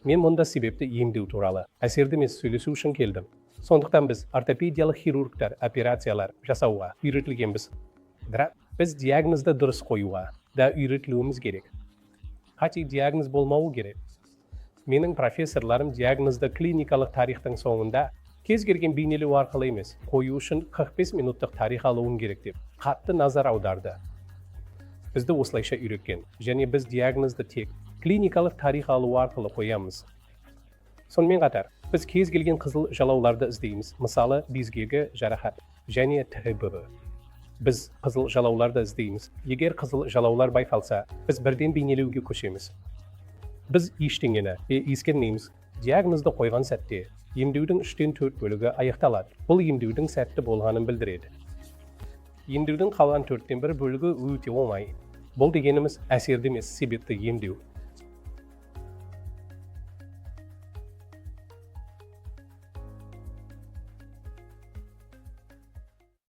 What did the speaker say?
Мен мұнда себепті емдеу туралы әсерді емес сөйлесу үшін келдім. Сондықтан біз ортопедиялық хирургтар операциялар жасауға үйретілгенбіз. Бірақ біз диагнозды дұрыс қоюға да үйретілуіміз керек. Қате диагноз болмауы керек. Менің профессорларым диагнозды клиникалық тарихтың соңында кез келген бейнелеу арқылы емес, қою үшін 45 минуттық тарих алуын керек деп қатты назар аударды. Бізді осылайша үйреткен, және біз диагнозды тек клиникалық тарих алу арқылы қоямыз. Сонымен қатар, біз кез келген қызыл жалауларды іздейміз, мысалы безгегі жарақат және ТБ. Біз қызыл жалауларды іздейміз. Егер қызыл жалаулар байқалса, біз бірден бейнелеуге көшеміз. Біз ештеңені ескермейміз. Диагнозды қойған сәтте емдеудің 3-4 бөлігі аяқталады. Бұл емдеудің сәтті болғанын білдіреді. Емдеудің қалған 4-1 бөлігі өте оңай. Бұл дегеніміз әсерді емес себепті емдеу.